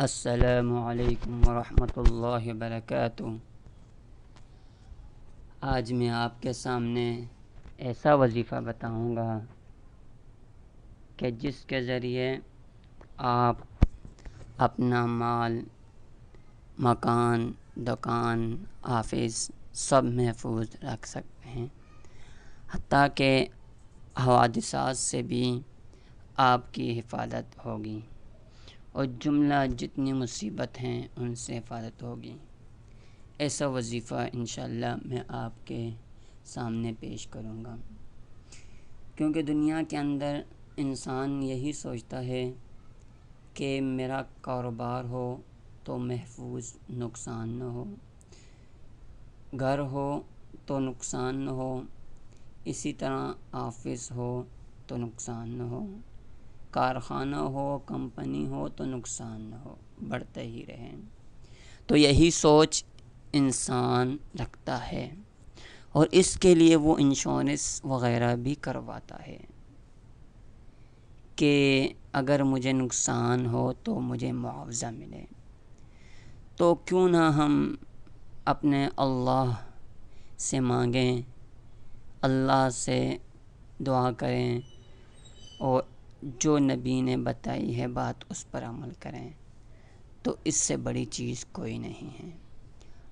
السلام علیکم ورحمۃ اللہ وبرکاتہ۔ آج میں آپ کے سامنے ایسا وظیفہ بتاؤں گا کہ جس کے ذریعے آپ اپنا مال، مکان، دکان، آفس سب محفوظ رکھ سکتے ہیں، حتیٰ کہ حوادثات سے بھی آپ کی حفاظت ہوگی اور جملہ جتنی مصیبت ہیں ان سے حفاظت ہوگی۔ ایسا وظیفہ انشاءاللہ میں آپ کے سامنے پیش کروں گا، کیونکہ دنیا کے اندر انسان یہی سوچتا ہے کہ میرا کاروبار ہو تو محفوظ، نقصان نہ ہو، گھر ہو تو نقصان نہ ہو، اسی طرح آفس ہو تو نقصان نہ ہو، کارخانہ ہو، کمپنی ہو تو نقصان نہ ہو، بڑھتے ہی رہیں۔ تو یہی سوچ انسان رکھتا ہے اور اس کے لیے وہ انشورنس وغیرہ بھی کرواتا ہے کہ اگر مجھے نقصان ہو تو مجھے معاوضہ ملے۔ تو کیوں نہ ہم اپنے اللہ سے مانگیں، اللہ سے دعا کریں اور جو نبی نے بتائی ہے بات اس پر عمل کریں، تو اس سے بڑی چیز کوئی نہیں ہے۔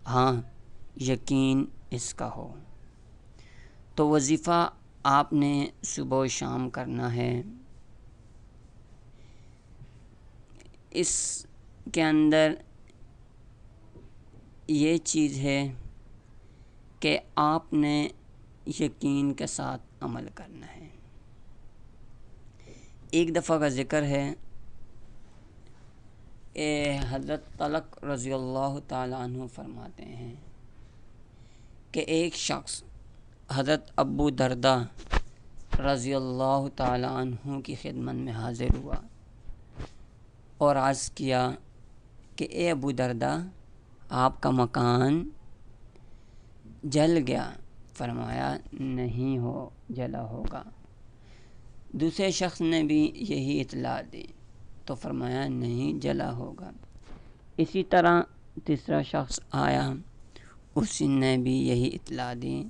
ہاں، یقین اس کا ہو۔ تو وظیفہ آپ نے صبح و شام کرنا ہے۔ اس کے اندر یہ چیز ہے کہ آپ نے یقین کے ساتھ عمل کرنا ہے۔ ایک دفعہ کا ذکر ہے، حضرت طلق رضی اللہ تعالیٰ عنہ فرماتے ہیں کہ ایک شخص حضرت ابو درداء رضی اللہ تعالیٰ عنہ کی خدمت میں حاضر ہوا اور عرض کیا کہ اے ابو درداء، آپ کا مکان جل گیا۔ فرمایا نہیں جلا ہوگا۔ دوسرے شخص نے بھی یہی اطلاع دی تو فرمایا نہیں جلا ہوگا۔ اسی طرح تیسرا شخص آیا، اس نے بھی یہی اطلاع دی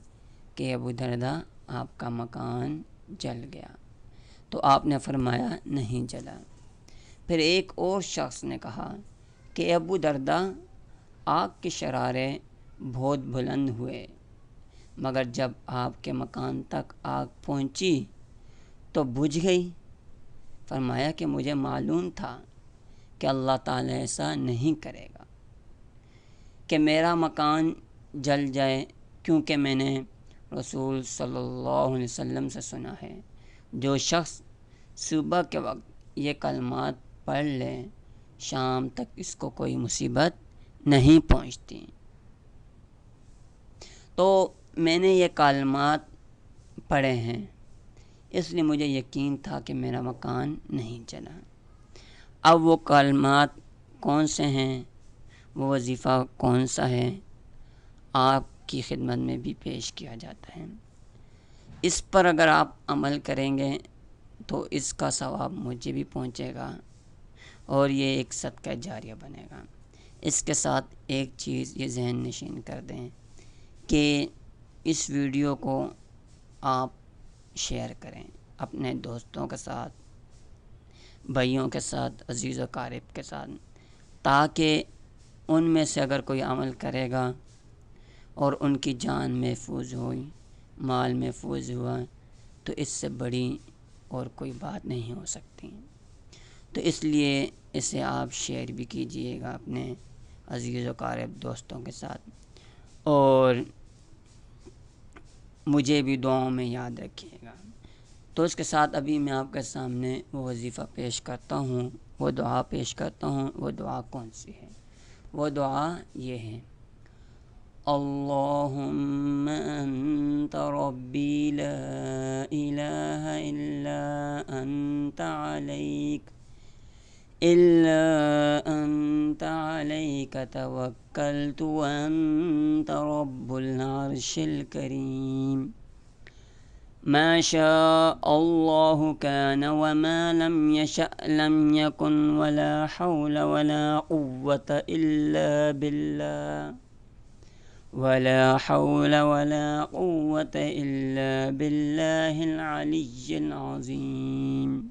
کہ ابو درداء آپ کا مکان جل گیا، تو آپ نے فرمایا نہیں جلا۔ پھر ایک اور شخص نے کہا کہ ابو درداء، آگ کے شرارے بہت بلند ہوئے، مگر جب آپ کے مکان تک آگ پہنچی تو بجھ گئی۔ فرمایا کہ مجھے معلوم تھا کہ اللہ تعالیٰ ایسا نہیں کرے گا کہ میرا مکان جل جائے، کیونکہ میں نے رسول صلی اللہ علیہ وسلم سے سنا ہے جو شخص صبح کے وقت یہ کلمات پڑھ لے شام تک اس کو کوئی مصیبت نہیں پہنچتی۔ تو میں نے یہ کلمات پڑھے ہیں، اس لیے مجھے یقین تھا کہ میرا مکان نہیں جلا۔ اب وہ کلمات کون سے ہیں، وہ وظیفہ کون سا ہے، آپ کی خدمت میں بھی پیش کیا جاتا ہے۔ اس پر اگر آپ عمل کریں گے تو اس کا ثواب مجھے بھی پہنچے گا اور یہ ایک صدقہ جاریہ بنے گا۔ اس کے ساتھ ایک چیز یہ ذہن نشین کر دیں کہ اس ویڈیو کو آپ شیئر کریں اپنے دوستوں کے ساتھ، بھائیوں کے ساتھ، عزیز و اقارب کے ساتھ، تاکہ ان میں سے اگر کوئی عمل کرے گا اور ان کی جان محفوظ ہوئی، مال محفوظ ہوا، تو اس سے بڑی اور کوئی بات نہیں ہو سکتی۔ تو اس لیے اسے آپ شیئر بھی کیجئے گا اپنے عزیز و اقارب دوستوں کے ساتھ، اور مجھے بھی دعاؤں میں یاد رکھیے گا۔ تو اس کے ساتھ ابھی میں آپ کے سامنے وہ وظیفہ پیش کرتا ہوں، وہ دعا پیش کرتا ہوں۔ وہ دعا کون سی ہے؟ وہ دعا یہ ہے، اللہم انت ربی لا الہ الا انت علیک توکلت وانت رب العرش الکریم۔ ما شاء الله كان وما لم يشأ لم يكن ولا حول ولا قوة إلا بالله ولا حول ولا قوة إلا بالله العلي العظيم.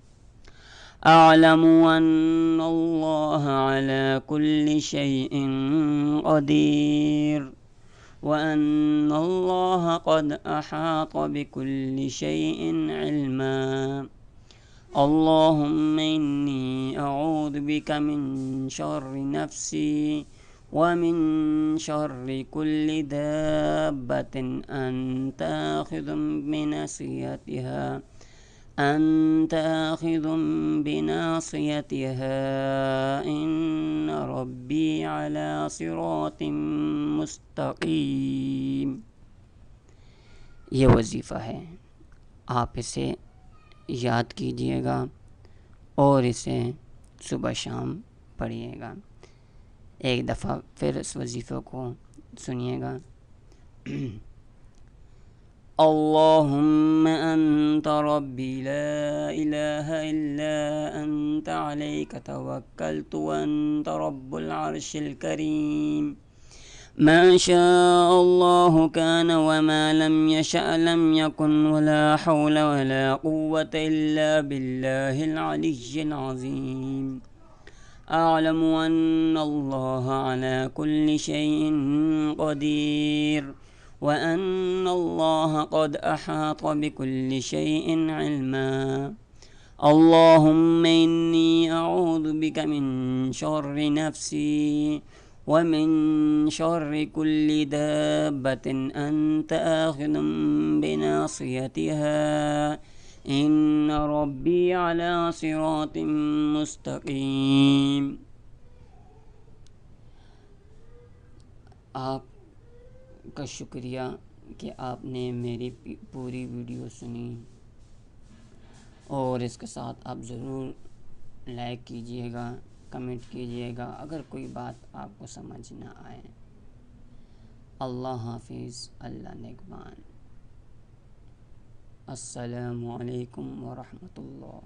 أعلم أن الله على كل شيء قدير وأن الله قد أحاط بكل شيء علما. اللهم إني أعوذ بك من شر نفسي ومن شر كل دابة أنت آخذ بناصيتها إن ربي على صراط مستقیم. یہ وظیفہ ہے، آپ اسے یاد کیجئے گا اور اسے صبح شام پڑھیے گا. ایک دفعہ پھر اس وظیفے کو سنیے گا. اللهم أنت ربي لا إله إلا أنت عليك توكلت وأنت رب العرش الكريم. ما شاء الله كان وما لم يشأ لم يكن ولا حول ولا قوة إلا بالله العلي العظيم. أعلم أن الله على كل شيء قدير وأن الله قد أحاط بكل شيء علما. اللهم إني أعوذ بك من شر نفسي ومن شر كل دابة أنت آخذ بناصيتها إن ربي على صراط مستقیم. آپ کا شکریہ کہ آپ نے میری پوری ویڈیو سنی، اور اس کے ساتھ آپ ضرور لائک کیجئے گا، کمنٹ کیجئے گا اگر کوئی بات آپ کو سمجھ نہ آئے. اللہ حافظ، اللہ نگہبان. السلام علیکم ورحمۃ اللہ.